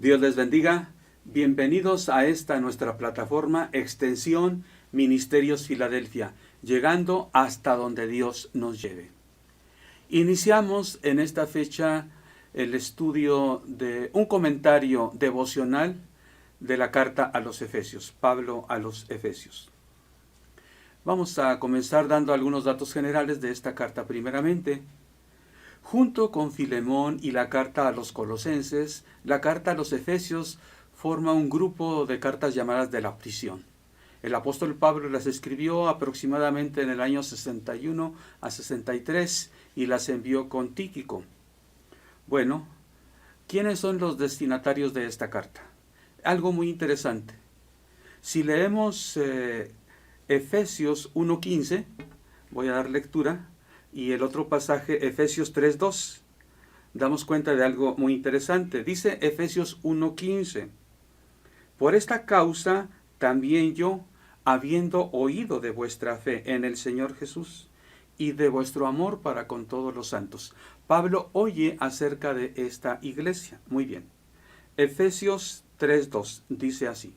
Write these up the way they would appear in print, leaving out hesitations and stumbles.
Dios les bendiga. Bienvenidos a esta nuestra plataforma Extensión Ministerios Filadelfia, llegando hasta donde Dios nos lleve. Iniciamos en esta fecha el estudio de un comentario devocional de la carta a los Efesios, Pablo a los Efesios. Vamos a comenzar dando algunos datos generales de esta carta primeramente. Junto con Filemón y la carta a los Colosenses, la carta a los Efesios forma un grupo de cartas llamadas de la prisión. El apóstol Pablo las escribió aproximadamente en el año 61 a 63 y las envió con Tíquico. Bueno, ¿quiénes son los destinatarios de esta carta? Algo muy interesante. Si leemos Efesios 1:15, voy a dar lectura, y el otro pasaje, Efesios 3:2, damos cuenta de algo muy interesante. Dice Efesios 1:15, por esta causa también yo, habiendo oído de vuestra fe en el Señor Jesús y de vuestro amor para con todos los santos. Pablo oye acerca de esta iglesia. Muy bien. Efesios 3:2 dice así,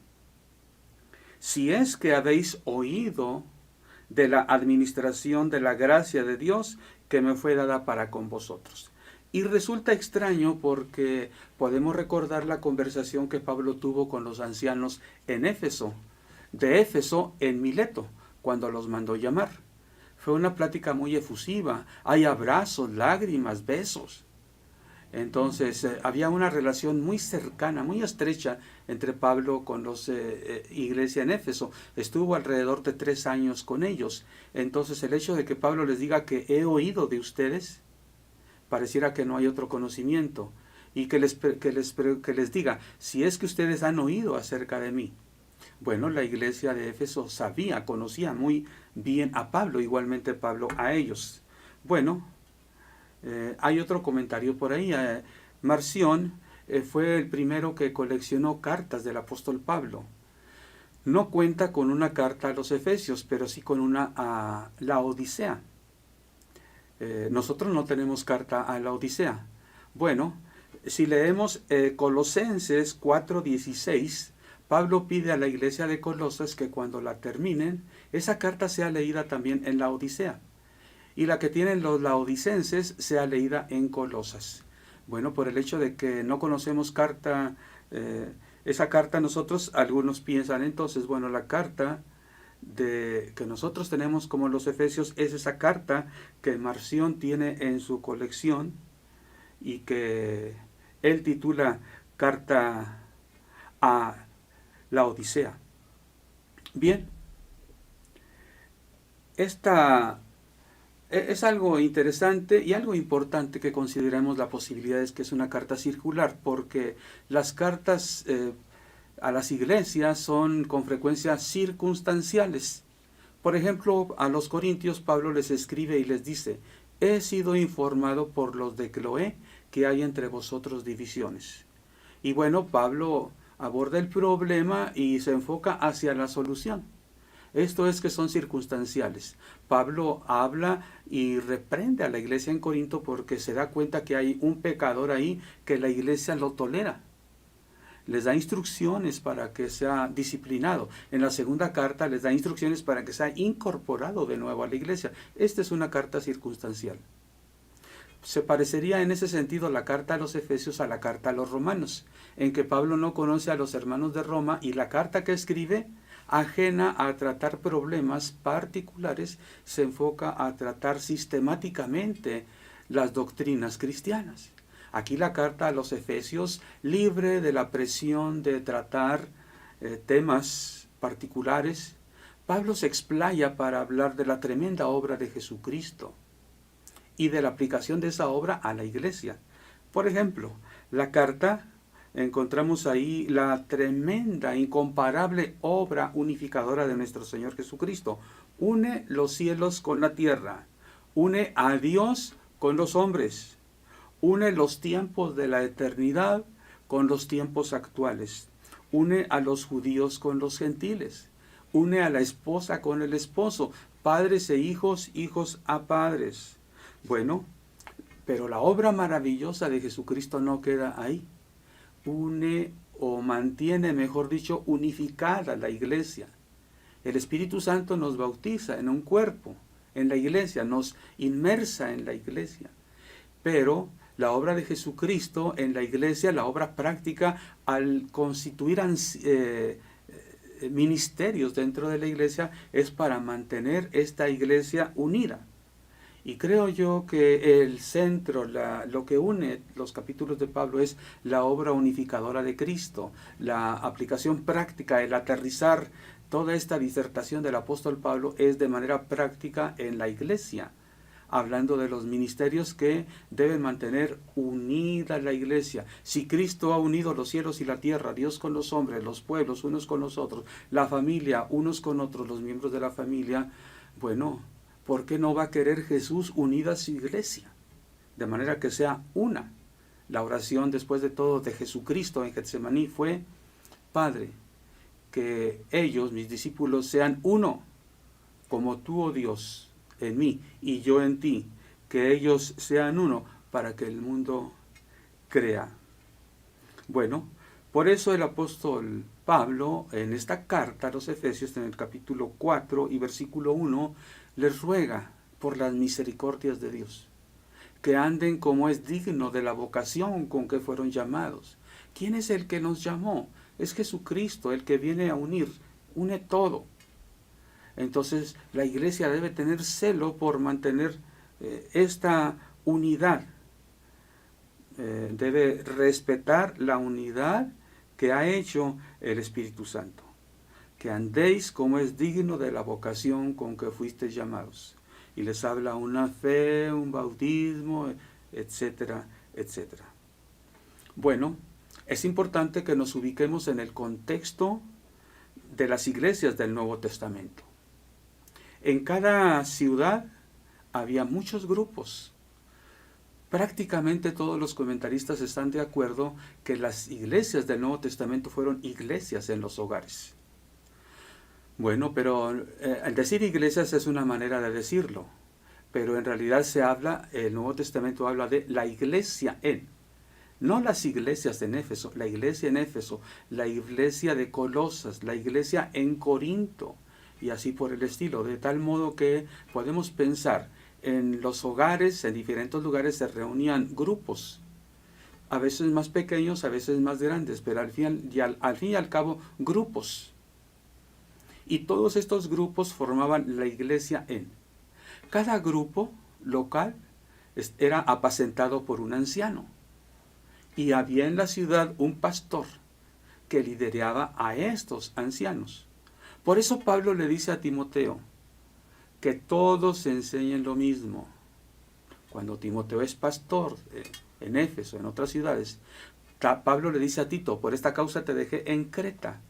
si es que habéis oído de la administración de la gracia de Dios que me fue dada para con vosotros. Y resulta extraño porque podemos recordar la conversación que Pablo tuvo con los ancianos en Éfeso, de Éfeso en Mileto, cuando los mandó llamar. Fue una plática muy efusiva, hay abrazos, lágrimas, besos. Entonces había una relación muy cercana, muy estrecha entre Pablo con los iglesia en Éfeso. Estuvo alrededor de 3 años con ellos. Entonces el hecho de que Pablo les diga que he oído de ustedes, pareciera que no hay otro conocimiento. Y que les diga, si es que ustedes han oído acerca de mí. Bueno, la iglesia de Éfeso sabía, conocía muy bien a Pablo, igualmente Pablo a ellos. Bueno, hay otro comentario por ahí. Marción fue el primero que coleccionó cartas del apóstol Pablo. No cuenta con una carta a los Efesios, pero sí con una a la Odisea. Nosotros no tenemos carta a la Odisea. Bueno, si leemos Colosenses 4:16, Pablo pide a la iglesia de Colosas que cuando la terminen, esa carta sea leída también en la Odisea. Y la que tienen los laodicenses sea leída en Colosas. Bueno, por el hecho de que no conocemos esa carta nosotros, algunos piensan entonces, bueno, la carta que nosotros tenemos como los Efesios es esa carta que Marción tiene en su colección y que él titula Carta a la Odisea. Bien, esta es algo interesante y algo importante que consideremos la posibilidad de que es una carta circular, porque las cartas a las iglesias son con frecuencia circunstanciales. Por ejemplo, a los Corintios Pablo les escribe y les dice, he sido informado por los de Cloé que hay entre vosotros divisiones. Y bueno, Pablo aborda el problema y se enfoca hacia la solución. Esto es que son circunstanciales. Pablo habla y reprende a la iglesia en Corinto porque se da cuenta que hay un pecador ahí que la iglesia lo tolera. Les da instrucciones para que sea disciplinado. En la segunda carta les da instrucciones para que sea incorporado de nuevo a la iglesia. Esta es una carta circunstancial. Se parecería en ese sentido la carta a los Efesios a la carta a los Romanos, en que Pablo no conoce a los hermanos de Roma y la carta que escribe, ajena a tratar problemas particulares, se enfoca a tratar sistemáticamente las doctrinas cristianas. Aquí la carta a los Efesios, libre de la presión de tratar temas particulares, Pablo se explaya para hablar de la tremenda obra de Jesucristo y de la aplicación de esa obra a la iglesia. Por ejemplo, la carta, encontramos ahí la tremenda, incomparable obra unificadora de nuestro Señor Jesucristo. Une los cielos con la tierra, une a Dios con los hombres, une los tiempos de la eternidad con los tiempos actuales, une a los judíos con los gentiles, une a la esposa con el esposo, padres e hijos, hijos a padres. Bueno, pero la obra maravillosa de Jesucristo no queda ahí. une o mantiene, mejor dicho, unificada la iglesia. El Espíritu Santo nos bautiza en un cuerpo, en la iglesia, nos inmersa en la iglesia. Pero la obra de Jesucristo en la iglesia, la obra práctica, al constituir ministerios dentro de la iglesia, es para mantener esta iglesia unida. Y creo yo que el centro, lo que une los capítulos de Pablo es la obra unificadora de Cristo, la aplicación práctica, el aterrizar toda esta disertación del apóstol Pablo es de manera práctica en la iglesia, hablando de los ministerios que deben mantener unida la iglesia. Si Cristo ha unido los cielos y la tierra, Dios con los hombres, los pueblos unos con los otros, la familia unos con otros, los miembros de la familia, bueno, ¿por qué no va a querer Jesús unida a su iglesia? De manera que sea una. La oración después de todo de Jesucristo en Getsemaní fue: Padre, que ellos, mis discípulos, sean uno, como tú, oh Dios, en mí y yo en ti, que ellos sean uno para que el mundo crea. Bueno, por eso el apóstol Pablo en esta carta a los Efesios, en el capítulo 4 y versículo 1, les ruega por las misericordias de Dios, que anden como es digno de la vocación con que fueron llamados. ¿Quién es el que nos llamó? Es Jesucristo, el que viene a unir, une todo. Entonces la iglesia debe tener celo por mantener esta unidad. Debe respetar la unidad que ha hecho el Espíritu Santo. Que andéis como es digno de la vocación con que fuisteis llamados. Y les habla una fe, un bautismo, etcétera, etcétera. Bueno, es importante que nos ubiquemos en el contexto de las iglesias del Nuevo Testamento. En cada ciudad había muchos grupos. Prácticamente todos los comentaristas están de acuerdo que las iglesias del Nuevo Testamento fueron iglesias en los hogares. Bueno, pero al decir iglesias es una manera de decirlo, pero en realidad el Nuevo Testamento habla de la iglesia no las iglesias en Éfeso, la iglesia en Éfeso, la iglesia de Colosas, la iglesia en Corinto, y así por el estilo, de tal modo que podemos pensar en los hogares, en diferentes lugares se reunían grupos, a veces más pequeños, a veces más grandes, pero al fin y al cabo grupos. Y todos estos grupos formaban la iglesia en. Cada grupo local era apacentado por un anciano. Y había en la ciudad un pastor que lideraba a estos ancianos. Por eso Pablo le dice a Timoteo que todos se enseñen lo mismo. Cuando Timoteo es pastor en Éfeso, en otras ciudades, Pablo le dice a Tito: por esta causa te dejé en Creta,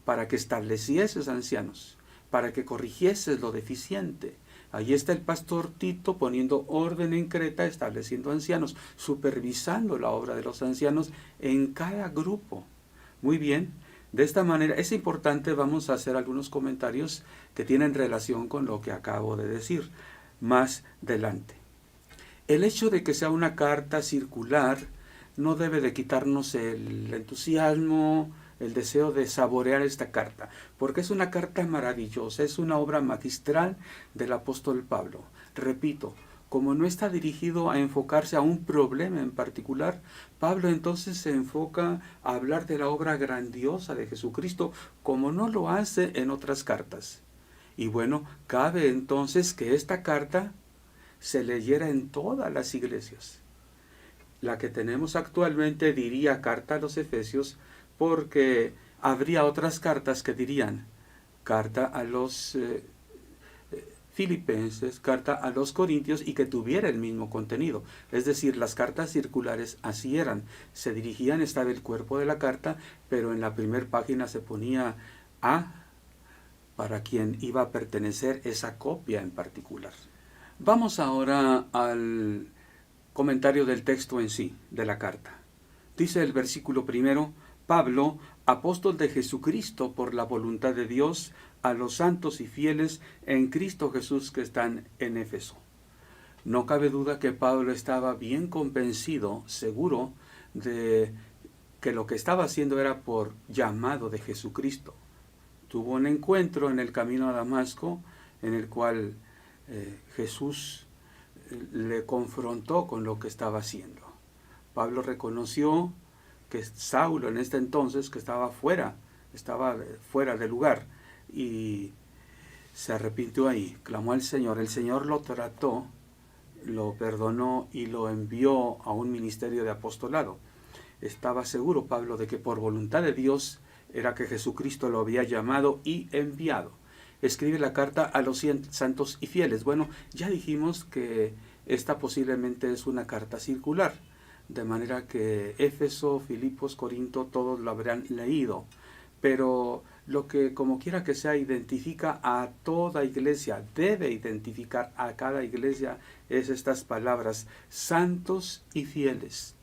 para que establecieses ancianos, para que corrigieses lo deficiente. Allí está el pastor Tito poniendo orden en Creta, estableciendo ancianos, supervisando la obra de los ancianos en cada grupo. Muy bien, de esta manera es importante, vamos a hacer algunos comentarios que tienen relación con lo que acabo de decir más adelante. El hecho de que sea una carta circular no debe de quitarnos el entusiasmo, el deseo de saborear esta carta, porque es una carta maravillosa, es una obra magistral del apóstol Pablo. Repito, como no está dirigido a enfocarse a un problema en particular, Pablo entonces se enfoca a hablar de la obra grandiosa de Jesucristo, como no lo hace en otras cartas. Y bueno, cabe entonces que esta carta se leyera en todas las iglesias. La que tenemos actualmente diría carta a los Efesios, porque habría otras cartas que dirían carta a los Filipenses, carta a los Corintios, y que tuviera el mismo contenido. Es decir, las cartas circulares así eran. Se dirigían, estaba el cuerpo de la carta, pero en la primera página se ponía para quien iba a pertenecer esa copia en particular. Vamos ahora al comentario del texto en sí, de la carta. Dice el versículo 1: Pablo, apóstol de Jesucristo por la voluntad de Dios, a los santos y fieles en Cristo Jesús que están en Éfeso. No cabe duda que Pablo estaba bien convencido, seguro, de que lo que estaba haciendo era por llamado de Jesucristo. Tuvo un encuentro en el camino a Damasco en el cual Jesús le confrontó con lo que estaba haciendo. Pablo reconoció que Saulo en este entonces, que estaba fuera de lugar, y se arrepintió ahí, clamó al Señor. El Señor lo trató, lo perdonó y lo envió a un ministerio de apostolado. Estaba seguro Pablo de que por voluntad de Dios era que Jesucristo lo había llamado y enviado. Escribe la carta a los santos y fieles. Bueno, ya dijimos que esta posiblemente es una carta circular, de manera que Éfeso, Filipos, Corinto, todos lo habrán leído. Pero lo que como quiera que sea identifica a toda iglesia, debe identificar a cada iglesia, es estas palabras: santos y fieles.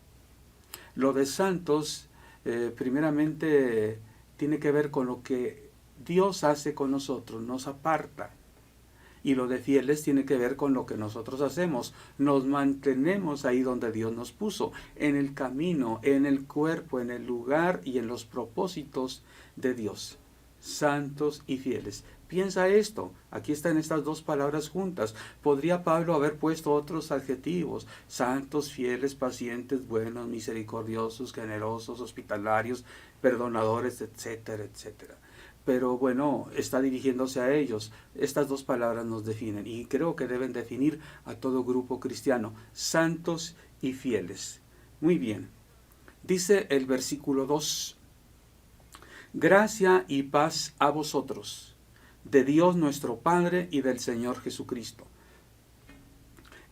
Lo de santos, primeramente, tiene que ver con lo que Dios hace con nosotros, nos aparta. Y lo de fieles tiene que ver con lo que nosotros hacemos. Nos mantenemos ahí donde Dios nos puso, en el camino, en el cuerpo, en el lugar y en los propósitos de Dios. Santos y fieles. Piensa esto, aquí están estas dos palabras juntas. Podría Pablo haber puesto otros adjetivos: santos, fieles, pacientes, buenos, misericordiosos, generosos, hospitalarios, perdonadores, etcétera, etcétera. Pero bueno, está dirigiéndose a ellos. Estas dos palabras nos definen y creo que deben definir a todo grupo cristiano: santos y fieles. Muy bien. Dice el versículo 2: gracia y paz a vosotros, de Dios nuestro Padre y del Señor Jesucristo.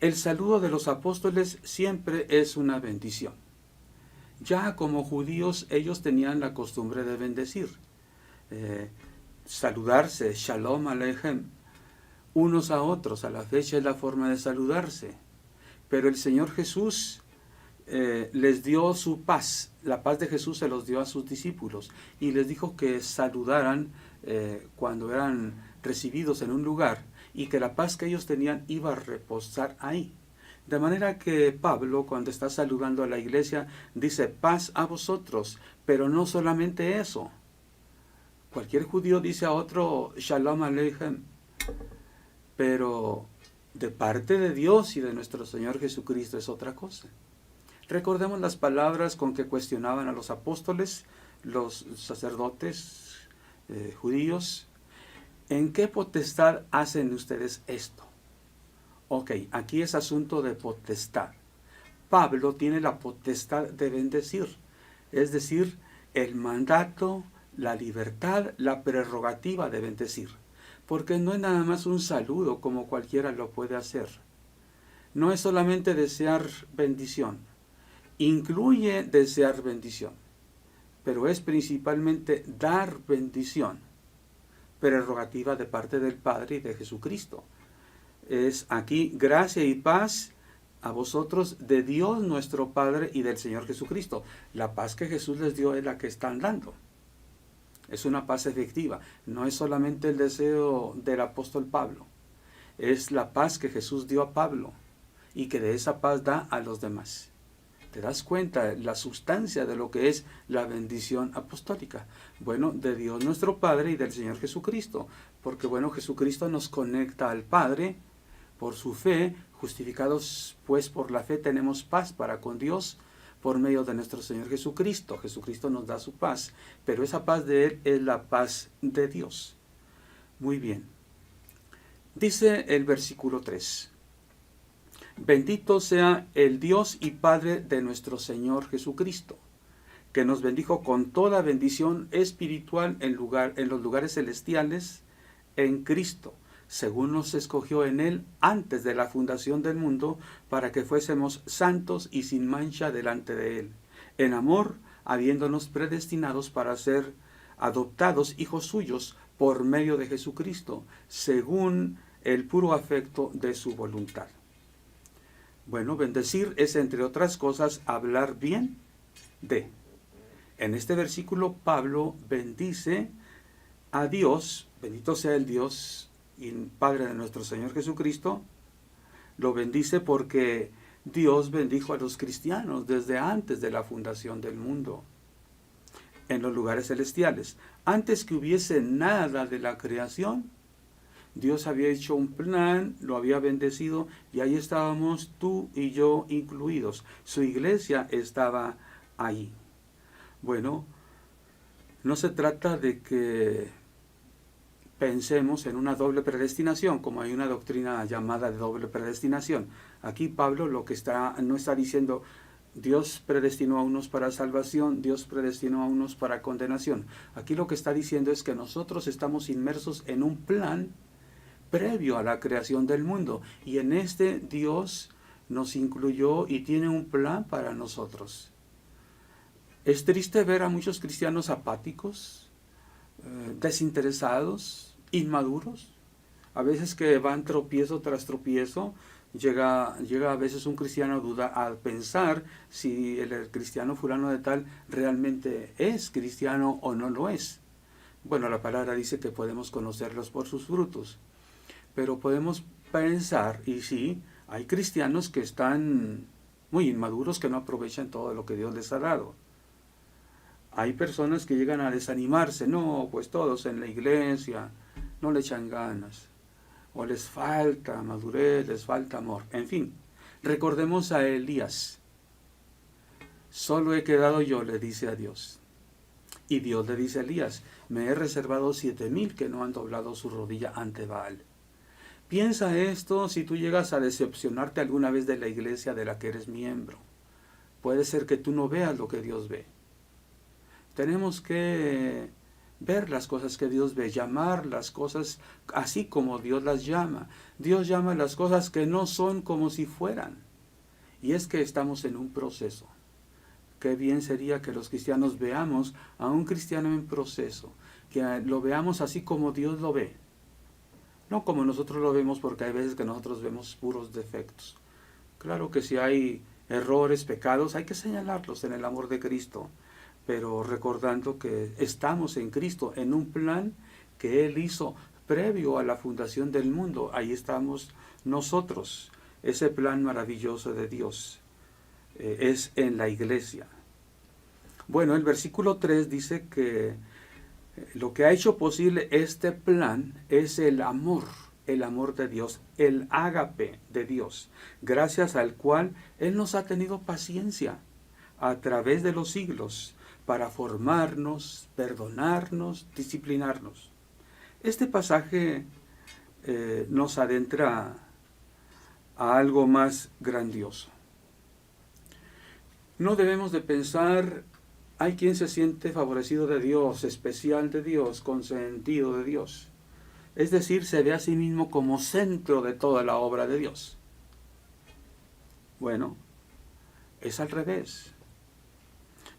El saludo de los apóstoles siempre es una bendición. Ya como judíos ellos tenían la costumbre de bendecir. Saludarse, shalom aleichem, unos a otros. A la fecha es la forma de saludarse. Pero el Señor Jesús les dio su paz. La paz de Jesús se los dio a sus discípulos y les dijo que saludaran cuando eran recibidos en un lugar, y que la paz que ellos tenían iba a reposar ahí. De manera que Pablo, cuando está saludando a la iglesia, dice: paz a vosotros. Pero no solamente eso. Cualquier judío dice a otro shalom aleichem, pero de parte de Dios y de nuestro Señor Jesucristo es otra cosa. Recordemos las palabras con que cuestionaban a los apóstoles, los sacerdotes judíos: ¿en qué potestad hacen ustedes esto? Ok, aquí es asunto de potestad. Pablo tiene la potestad de bendecir, es decir, el mandato, la libertad, la prerrogativa de bendecir, porque no es nada más un saludo como cualquiera lo puede hacer. No es solamente desear bendición, incluye desear bendición, pero es principalmente dar bendición, prerrogativa de parte del Padre y de Jesucristo. Es aquí gracia y paz a vosotros, de Dios nuestro Padre y del Señor Jesucristo. La paz que Jesús les dio es la que están dando. Es una paz efectiva, no es solamente el deseo del apóstol Pablo, es la paz que Jesús dio a Pablo y que de esa paz da a los demás. ¿Te das cuenta la sustancia de lo que es la bendición apostólica? Bueno, de Dios nuestro Padre y del Señor Jesucristo, porque bueno, Jesucristo nos conecta al Padre por su fe. Justificados pues por la fe tenemos paz para con Dios por medio de nuestro Señor Jesucristo. Jesucristo nos da su paz, pero esa paz de Él es la paz de Dios. Muy bien. Dice el versículo 3: bendito sea el Dios y Padre de nuestro Señor Jesucristo, que nos bendijo con toda bendición espiritual en los lugares celestiales en Cristo, según nos escogió en Él antes de la fundación del mundo, para que fuésemos santos y sin mancha delante de Él, en amor, habiéndonos predestinados para ser adoptados hijos suyos por medio de Jesucristo, según el puro afecto de su voluntad. Bueno, bendecir es, entre otras cosas, hablar bien de. En este versículo Pablo bendice a Dios, bendito sea el Dios y Padre de nuestro Señor Jesucristo. Lo bendice porque Dios bendijo a los cristianos desde antes de la fundación del mundo. en los lugares celestiales. Antes que hubiese nada de la creación, Dios había hecho un plan, lo había bendecido y ahí estábamos tú y yo incluidos. Su iglesia estaba ahí. Bueno, no se trata de que pensemos en una doble predestinación, como hay una doctrina llamada de doble predestinación. Aquí Pablo no está diciendo Dios predestinó a unos para salvación, Dios predestinó a unos para condenación. Aquí lo que está diciendo es que nosotros estamos inmersos en un plan previo a la creación del mundo, y en este Dios nos incluyó y tiene un plan para nosotros. Es triste ver a muchos cristianos apáticos, desinteresados, inmaduros, a veces que van tropiezo tras tropiezo. Llega a veces un cristiano a pensar si el cristiano fulano de tal realmente es cristiano o no lo es. Bueno, la palabra dice que podemos conocerlos por sus frutos, pero podemos pensar, y sí, hay cristianos que están muy inmaduros, que no aprovechan todo lo que Dios les ha dado. Hay personas que llegan a desanimarse, no, pues todos en la iglesia no le echan ganas, o les falta madurez, les falta amor, en fin. Recordemos a Elías. Solo he quedado yo, le dice a Dios. Y Dios le dice a Elías, me he reservado 7,000 que no han doblado su rodilla ante Baal. Piensa esto si tú llegas a decepcionarte alguna vez de la iglesia de la que eres miembro. Puede ser que tú no veas lo que Dios ve. Tenemos que ver las cosas que Dios ve, llamar las cosas así como Dios las llama. Dios llama las cosas que no son como si fueran. Y es que estamos en un proceso. Qué bien sería que los cristianos veamos a un cristiano en proceso, que lo veamos así como Dios lo ve. No como nosotros lo vemos, porque hay veces que nosotros vemos puros defectos. Claro que si hay errores, pecados, hay que señalarlos en el amor de Cristo, pero recordando que estamos en Cristo, en un plan que Él hizo previo a la fundación del mundo. Ahí estamos nosotros. Ese plan maravilloso de Dios es en la iglesia. Bueno, el versículo 3 dice que lo que ha hecho posible este plan es el amor de Dios, el ágape de Dios, gracias al cual Él nos ha tenido paciencia a través de los siglos para formarnos, perdonarnos, disciplinarnos. Este pasaje nos adentra a algo más grandioso. No debemos de pensar, hay quien se siente favorecido de Dios, especial de Dios, consentido de Dios. Es decir, se ve a sí mismo como centro de toda la obra de Dios. Bueno, es al revés.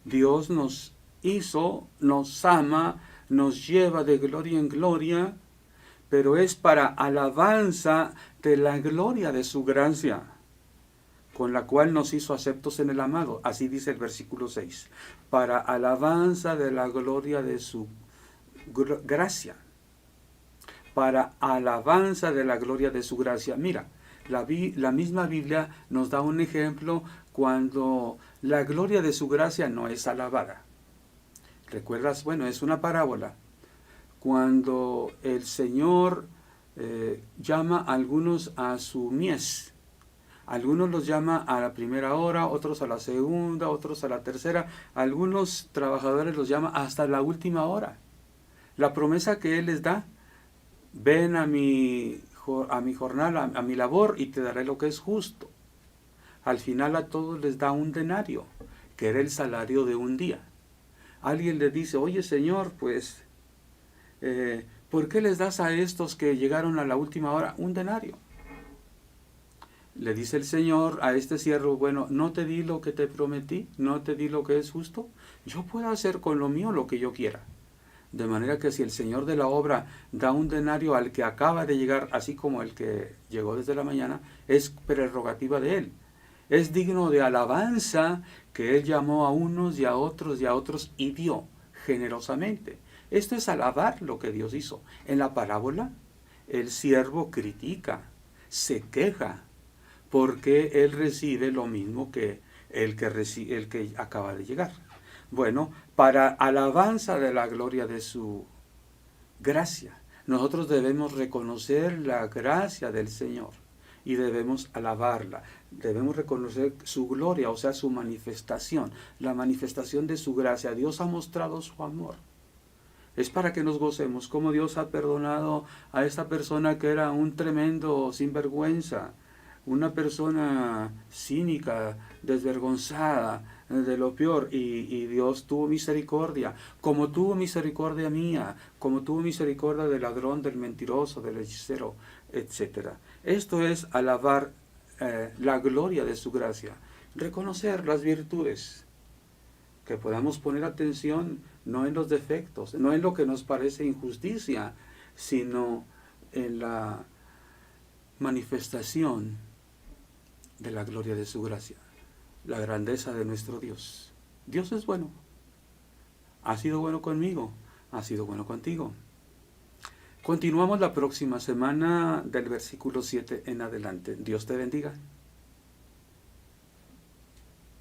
Dios nos hizo, nos ama, nos lleva de gloria en gloria, pero es para alabanza de la gloria de su gracia, con la cual nos hizo aceptos en el amado. Así dice el versículo 6. Para alabanza de la gloria de su gracia. Para alabanza de la gloria de su gracia. Mira, la misma Biblia nos da un ejemplo cuando la gloria de su gracia no es alabada. ¿Recuerdas? Bueno, es una parábola. Cuando el Señor llama a algunos a su mies. Algunos los llama a la primera hora, otros a la segunda, otros a la tercera. Algunos trabajadores los llama hasta la última hora. La promesa que Él les da, ven a mi jornal, a mi labor, y te daré lo que es justo. Al final a todos les da un denario, que era el salario de un día. Alguien le dice, oye Señor, pues, ¿por qué les das a estos que llegaron a la última hora un denario? Le dice el Señor a este siervo, bueno, ¿no te di lo que te prometí? ¿No te di lo que es justo? Yo puedo hacer con lo mío lo que yo quiera. De manera que si el Señor de la obra da un denario al que acaba de llegar, así como el que llegó desde la mañana, es prerrogativa de Él. Es digno de alabanza que Él llamó a unos y a otros y dio generosamente. Esto es alabar lo que Dios hizo. En la parábola, el siervo critica, se queja, porque él recibe lo mismo que el que acaba de llegar. Bueno, para alabanza de la gloria de su gracia. Nosotros debemos reconocer la gracia del Señor y debemos alabarla. Debemos reconocer su gloria, o sea, su manifestación, la manifestación de su gracia. Dios ha mostrado su amor. Es para que nos gocemos como Dios ha perdonado a esta persona que era un tremendo sinvergüenza, una persona cínica, desvergonzada, de lo peor, y Dios tuvo misericordia, como tuvo misericordia mía, como tuvo misericordia del ladrón, del mentiroso, del hechicero, etc. Esto es alabar la gloria de su gracia, reconocer las virtudes, que podamos poner atención no en los defectos, no en lo que nos parece injusticia, sino en la manifestación de la gloria de su gracia, la grandeza de nuestro Dios. Dios es bueno. Ha sido bueno conmigo, ha sido bueno contigo. Continuamos la próxima semana del versículo 7 en adelante. Dios te bendiga.